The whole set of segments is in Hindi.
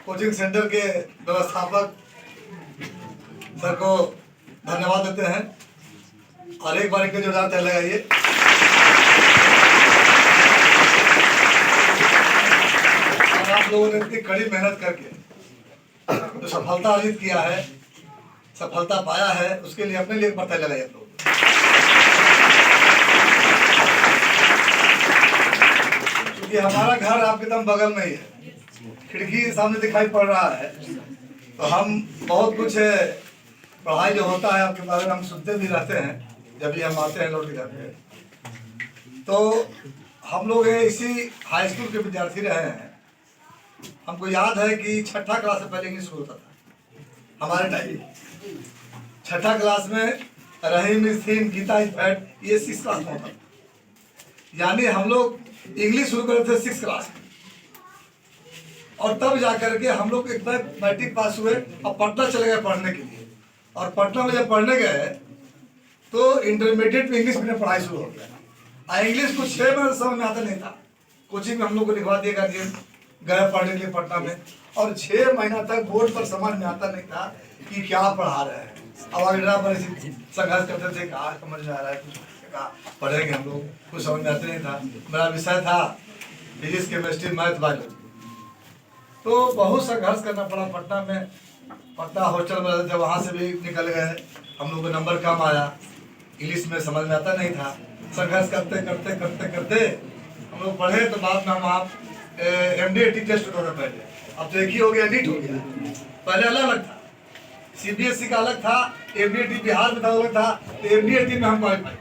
कोचिंग सेंटर के व्यवस्थापक सर को धन्यवाद देते हैं और एक बार एक जोरदार ताली लगाइए। और आप लोगों ने इतनी कड़ी मेहनत करके जो सफलता अर्जित किया है, सफलता पाया है, उसके लिए अपने लिए एक बार ताली लगाइए आप लोग। क्योंकि हमारा घर आपके एकदम बगल में ही है, खिड़की सामने दिखाई पड़ रहा है, तो हम बहुत कुछ पढ़ाई जो होता है आपके बारे में हम सुनते भी रहते हैं जब भी हम आते हैं लौट के घर पे। तो हम लोग इसी हाई स्कूल के विद्यार्थी रहे हैं। हमको याद है कि छठा क्लास से पहले इंग्लिश होता था हमारे टाइम। छठा क्लास में Rahim is thin, Gita is fat, ये 6 क्लास में होता था। यानी हम लोग इंग्लिश शुरू करे थे 6 क्लास में, और तब जाकर के हम लोग एक बार मैट्रिक पास हुए और पटना चले गए पढ़ने के लिए। और पटना में जब पढ़ने गए तो इंटरमीडिएट में इंग्लिश में पढ़ाई शुरू हो गया। इंग्लिश को 6 महीने समझ में आता नहीं था। कोचिंग में हम लोग को लिखवा दिया गार्जियन, गए पढ़ने के लिए पटना में, और 6 महीना तक बोर्ड पर समझ में आता नहीं था कि क्या पढ़ा रहे हैं। अब अगला पर संघर्ष करते थे, कहा समझ में आ रहा है, कुछ कहा पढ़ेंगे हम लोग, कुछ समझ में आता नहीं था। मेरा विषय था फिजिक्स, केमिस्ट्री, मैथ, बायोलॉजी। तो बहुत संघर्ष करना पड़ा पटना में। पटना हॉस्टल में रहते थे, वहाँ से भी निकल गए। हम लोग को नंबर कम आया, इंग्लिश में समझ में आता नहीं था। संघर्ष करते करते करते करते हम लोग पढ़े। तो बाद में हम आप MD-AT टेस्ट होता था पहले, अब तो एक ही हो गया, नीट हो गया। पहले अलग अलग था, CBSE का अलग था, MD-AT बिहार में था अलग था। तो MD-AT में हम क्वालिफाई,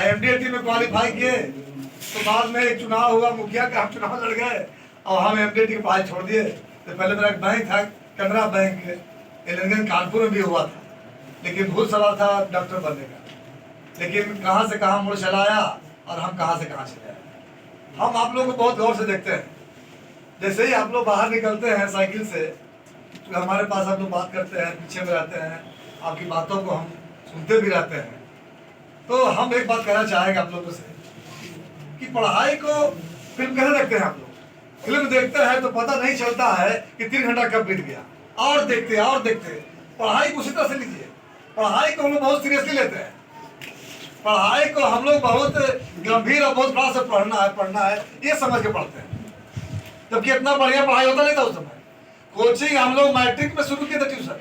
MD-AT में क्वालिफाई किए। तो बाद में एक चुनाव हुआ, मुखिया का हम चुनाव लड़ गए और हम MD-AT की पढ़ाई छोड़ दिए। तो पहले मेरा एक बैंक था, कनरा बैंक, एलियन कानपुर में भी हुआ था, लेकिन भूल सवाल था डॉक्टर बनने का। लेकिन कहाँ से कहाँ मुड़ चला आया और हम कहाँ से कहाँ चले आए। हम आप लोगों को बहुत गौर से देखते हैं। जैसे ही आप लोग बाहर निकलते हैं साइकिल से, तो हमारे पास आप लोग बात करते हैं, पीछे में रहते हैं, आपकी बातों को हम सुनते भी रहते हैं। तो हम एक बात कहना चाहेंगे आप लोगों से कि पढ़ाई को फिल्म कैसे देखते हैं आप लोग। फिल्म देखते हैं तो पता नहीं चलता है कि 3 घंटा कब बीत गया, और देखते हैं और देखते हैं। पढ़ाई को उसी तरह से लीजिए। पढ़ाई को हम लोग बहुत सीरियसली लेते हैं। पढ़ाई को हम लोग बहुत गंभीर और बहुत बड़ा से पढ़ना है ये समझ के पढ़ते हैं। जबकि इतना बढ़िया पढ़ाई होता नहीं था उस समय। कोचिंग हम लोग मैट्रिक में शुरू किए थे, ट्यूशन।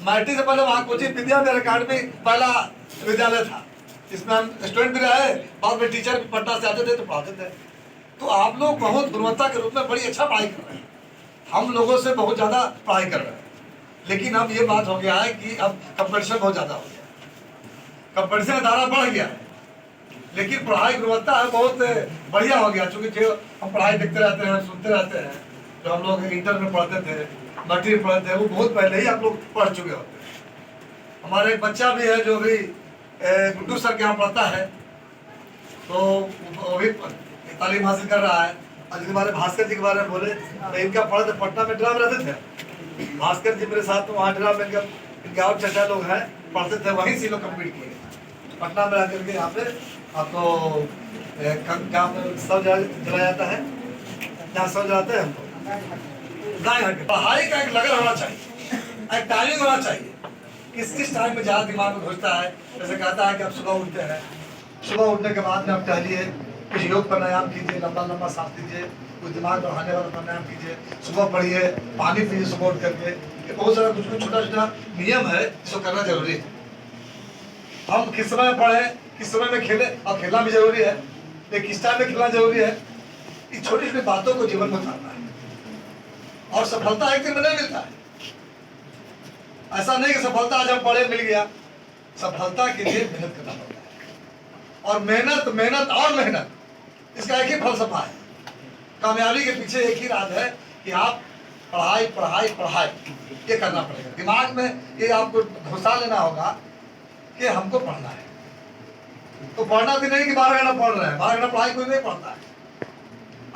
मैट्रिक से पहले वहाँ कोचिंग विद्या मेरे अकाडमी पहला विद्यालय था, जिसमें हम स्टूडेंट भी रहे, बाद में टीचर भी पटना से आते थे तो पढ़ाते थे। तो आप लोग बहुत गुणवत्ता के रूप में बड़ी अच्छा पढ़ाई कर रहे हैं, हम लोगों से बहुत ज़्यादा पढ़ाई कर रहे हैं। लेकिन अब ये बात हो गया है कि अब कंपटीशन बहुत ज़्यादा हो गया, कंपटीशन का दायरा बढ़ गया है, लेकिन पढ़ाई गुणवत्ता है बहुत बढ़िया हो गया। चूँकि जो हम पढ़ाई देखते रहते हैं, सुनते रहते हैं, जो हम लोग इंटर में पढ़ते थे, मैट्रिक पढ़ते थे, वो बहुत पहले ही आप लोग पढ़ चुके होते हैं। हमारे एक बच्चा भी है जो भी गुड्डू सर के यहाँ पढ़ता है, तो वो भी तालीम हासिल कर रहा है। आज के बारे भास्कर जी के बारे में बोले तो इनका पढ़े थे पटना में, ड्राम रहते थे। भास्कर जी मेरे साथ वहाँ ड्राम में इनके और चचा लोग हैं, पढ़ते थे, वहीं से लोग कम्पीट किए। पटना में आकर के यहाँ पे आपको सब जला जाता है, जहाँ सब जलाते हैं हमको गाय घर के। पढ़ाई का एक लगन होना चाहिए, एक टाइमिंग होना चाहिए, किस टाइम में ज़्यादा दिमाग में घुसता है। जैसे कहता है कि आप सुबह उठते हैं, सुबह उठने के बाद में आप टहलिए, कुछ योग प्राणायाम कीजिए, लंबा लंबा सांस लीजिए, कुछ दिमाग बढ़ाने वाला प्राणायाम कीजिए, सुबह पढ़िए, पानी पीजिए सुबह उठ करके। ये बहुत सारा कुछ छोटा छोटा नियम है जिसको करना जरूरी है। हम किस समय पढ़ें, किस समय में खेलें, और खेलना भी जरूरी है, लेकिन किस टाइम में खेलना जरूरी है। इस छोटी छोटी बातों को जीवन में उतारना है, और सफलता एक दिन में नहीं मिलता है। ऐसा नहीं कि सफलता आज हम पढ़े मिल गया। सफलता के लिए मेहनत करना पड़ता है, और मेहनत मेहनत और मेहनत, इसका एक ही फलसफा है। कामयाबी के पीछे एक ही राज है कि आप पढ़ाई पढ़ाई पढ़ाई ये करना पड़ेगा। दिमाग में ये आपको घुसा लेना होगा कि हमको पढ़ना है। तो पढ़ना भी नहीं कि 12 घंटा पढ़ रहे हैं, 12 घंटा पढ़ाई कोई नहीं पढ़ता है।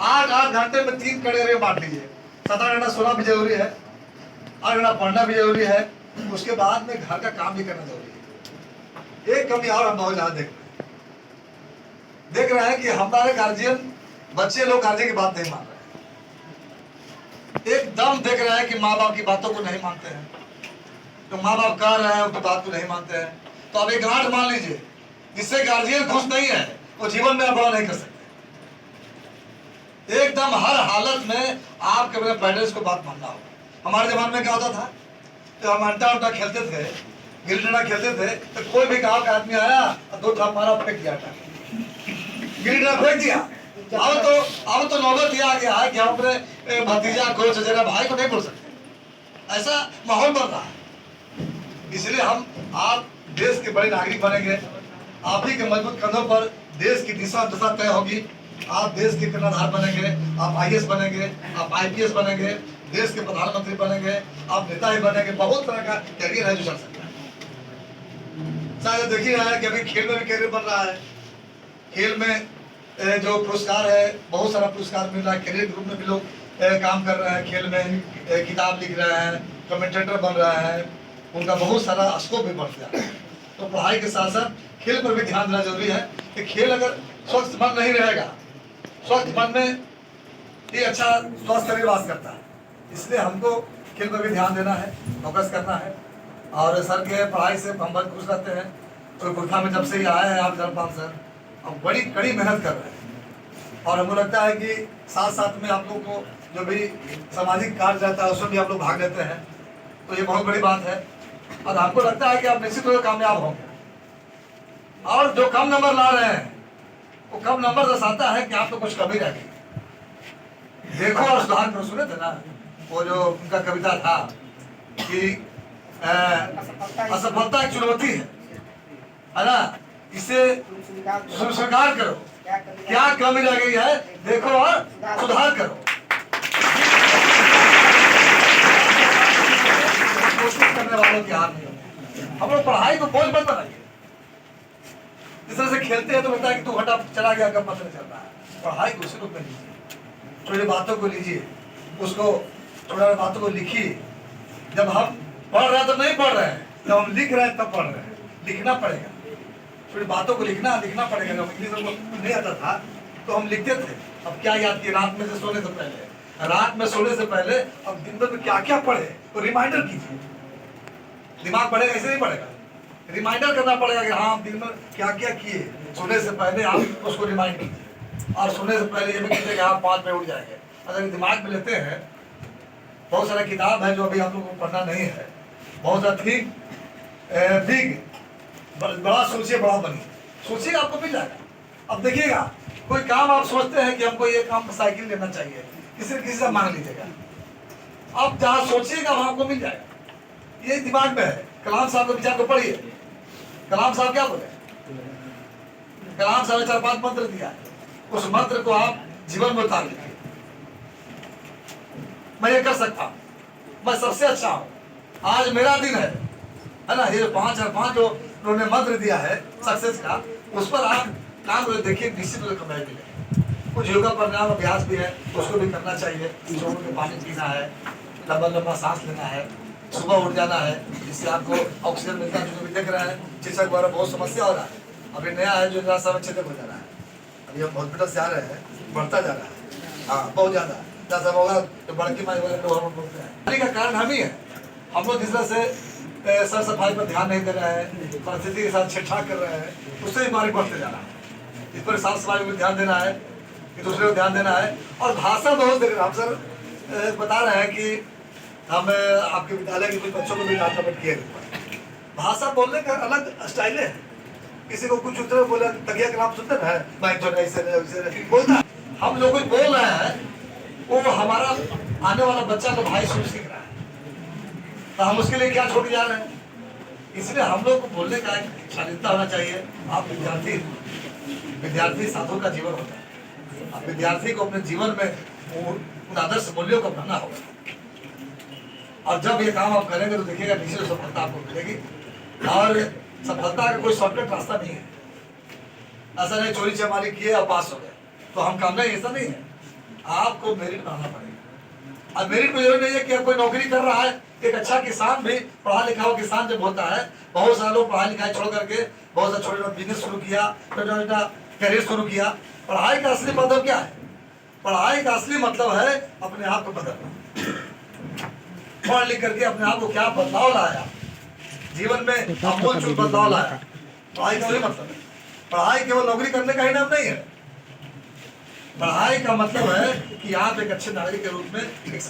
8 घंटे में 3 कड़े बांट लीजिए। 17 घंटा सोना भी जरूरी है, 8 घंटा पढ़ना भी जरूरी है, उसके बाद में घर का काम भी करना जरूरी है। एक कमी और हम बहुत ज़्यादा देख रहे हैं कि हमारे गार्जियन, बच्चे लोग गार्जियन की बात नहीं मान रहे हैं। एक एकदम देख रहे हैं कि माँ बाप की बातों को नहीं मानते हैं, तो माँ बाप कह रहे हैं उनकी बात को नहीं मानते हैं, तो अब एक गांठ मान लीजिए, जिससे गार्जियन खुश नहीं है वो जीवन में बड़ा नहीं कर सकते। एकदम हर हालत में आपके अपने पेरेंट्स को बात मानना होगा। हमारे जमाने में क्या होता था, तो हम अंटा उल्टा खेलते थे, गिल्ली डंडा खेलते थे, तो कोई भी गाँव का आदमी आया और 2 थाप मारा, फेंक दिया, गिल्ली डंडा फेंक दिया। अब तो नौबत ये आ गया है कि हम अपने भतीजा को, चचेरा भाई को नहीं बोल सकते, ऐसा माहौल बन रहा है। इसलिए आप देश के बड़े नागरिक बनेंगे, आप ही के मजबूत कंधों पर देश की दिशा दशा तय होगी। आप देश के कर्णधार बनेंगे, आप IAS बनेंगे, आप IPS बनेंगे, देश के प्रधानमंत्री बनेंगे, आप नेता ही बनेंगे। बहुत तरह का कैरियर है जो चल सकता है। शायद देख ही रहा है कि अभी खेल में भी कैरियर बन रहा है। खेल में जो पुरस्कार है, बहुत सारा पुरस्कार मिल रहा है। कैरियर ग्रुप में भी लोग काम कर रहे हैं, खेल में किताब लिख रहे हैं, कमेंटेटर बन रहे हैं, उनका बहुत सारा स्कोप भी बढ़ गया है। तो पढ़ाई के साथ साथ खेल पर भी ध्यान देना जरूरी है कि खेल अगर स्वस्थ मन नहीं रहेगा, स्वस्थ मन में ये अच्छा स्वस्थ शरीर वास करता है, इसलिए हमको खेल पर भी ध्यान देना है, फोकस करना है। और सर के पढ़ाई से हम बहुत खुश रहते हैं। तो गुरखा में जब से ही आए हैं आप धर्मपाल सर, हम बड़ी कड़ी मेहनत कर रहे हैं और हमको लगता है कि साथ साथ में आप लोग को जो भी सामाजिक कार्य रहता है उसमें भी आप लोग भाग लेते हैं, तो ये बहुत बड़ी बात है। और हमको लगता है कि आप निश्चित रूप से कामयाब होंगे। और जो कम नंबर ला रहे हैं वो कम नंबर दर्शाता है कि आप तो कुछ कमी रह गई। देखो और सुधार करो, सुने थे ना वो जो उनका कविता था कि असफलता एक चुनौती है ना, इसे स्वीकार करो, क्या कमी रह गई है देखो और सुधार करो। कोशिश करने वालों की हार नहीं होती। हम लोग पढ़ाई को बोझ मत बनाइए। जिस तरह से खेलते हैं तो लगता है कि तू हटा चला गया, कब पता चल रहा है। पढ़ाई को उसी रूप में लीजिए, छोटी बातों को लीजिए, उसको छोटा बातों को लिखिए। जब हम पढ़ रहे हैं तो नहीं पढ़ रहे हैं, जब हम लिख रहे हैं तब पढ़ रहे हैं। लिखना पड़ेगा, छोटी बातों को लिखना पड़ेगा। जब इंग्लिश हमको नहीं आता था तो हम लिखते थे। अब क्या याद किए रात में से सोने से पहले, रात में सोने से पहले अब दिन भर में क्या क्या पढ़े तो रिमाइंडर कीजिए। दिमाग पढ़ेगा, ऐसे नहीं पढ़ेगा, रिमाइंडर करना पड़ेगा कि हाँ दिन में क्या क्या किए। सोने से पहले आप उसको रिमाइंड कीजिए और सोने से पहले ये भी कीजिए कि आप 5 बजे उठ जाएंगे। अगर दिमाग में लेते हैं, बहुत सारा किताब है जो अभी आप लोगों को पढ़ना नहीं है, बहुत सारा थिंक बड़ा सोचिए बड़ा बनिए, सोचिएगा आपको मिल जाएगा। अब देखिएगा कोई काम आप सोचते हैं कि हमको ये काम साइकिल लेना चाहिए, किसी से मांग लीजिएगा, आप जहाँ सोचिएगा वहाँ आपको मिल जाएगा। ये दिमाग में है। कलाम साहब के विचार को पढ़िए। कलाम साहब क्या बोले? कलाम साहब ने 4-5 मंत्र दिया है, उस मंत्र को आप जीवन में उतार लीजिए। मैं ये कर सकता हूँ, मैं सबसे अच्छा हूँ, आज मेरा दिन है ना। ये 5 जो उन्होंने मंत्र दिया है सक्सेस का, उस पर आप काम देखिए, निश्चित रूप से कामयाबी मिलेगी। कुछ योगा प्राणायाम अभ्यास भी है, उसको भी करना चाहिए। जोर में पानी पीना है, लंबा लंबा सांस लेना है, सुबह उठ जाना है, जिससे आपको ऑक्सीजन मिलता है। जो भी देख रहा है चिकित्सक द्वारा बहुत समस्या हो रहा है। अभी नया है जो जरा सा क्षेत्र हो जा रहा है, अभी हम हॉस्पिटल से आ रहे हैं, बढ़ता जा रहा है, हाँ बहुत ज़्यादा। जैसा होगा तो बड़की माई वाले लोग हम बोलते हैं, का कारण हम ही है। हम लोग जिस तरह से सर सफाई पर ध्यान नहीं दे रहे हैं, परिस्थिति के साथ छेड़छाड़ कर रहे हैं, उससे बीमारी बढ़ते जा रहा है। इस पर साफ सफाई में ध्यान देना है, कि दूसरे को ध्यान देना है। और भाषा बहुत देख रहे हैं। हम सर बता रहे हैं कि हम आपके विद्यालय के कुछ बच्चों को भी डांटा किए। भाषा बोलने का अलग स्टाइल है। किसी को कुछ उत्तर बोला, तकिया का नाम सुनते ना, मैं जो ऐसे बोलता। हम लोग कुछ बोल रहे हैं, वो हमारा आने वाला बच्चा तो भाई सुन सीख रहा है, तो हम उसके लिए क्या छोड़ जा रहे हैं। इसलिए हम लोग को बोलने का एक शालीनता होना चाहिए। आप विद्यार्थी साधु का जीवन होता है। आप विद्यार्थी को अपने जीवन में उन आदर्श मूल्यों को अपनाना होगा। और जब ये काम आप करेंगे तो देखिएगा निश्चित सफलता आपको मिलेगी। और सफलता का कोई शॉर्टकट रास्ता नहीं है। ऐसा नहीं चोरी चमारी किए और पास हो गए तो हम काम नहीं, ऐसा नहीं है। आपको मेरिट बनाना पड़ेगा। और मेरिट में जरूरी नहीं है कि कोई नौकरी कर रहा है। एक अच्छा किसान भी, पढ़ा लिखा हुआ किसान जब होता है, बहुत सारे लोग पढ़ाई लिखाई छोड़ करके बहुत सारा छोटा बिजनेस शुरू किया, छोटा करियर शुरू किया। पढ़ाई का असली मतलब क्या है? पढ़ाई का असली मतलब है अपने आप को बदलना। पढ़ लिख करके अपने आप को क्या बदलाव लाया, जीवन में आमूल बदलाव लाया। पढ़ाई का वही मतलब है। पढ़ाई केवल नौकरी करने का ही नाम नहीं है। पढ़ाई का मतलब है कि आप एक अच्छे नागरिक के रूप में एक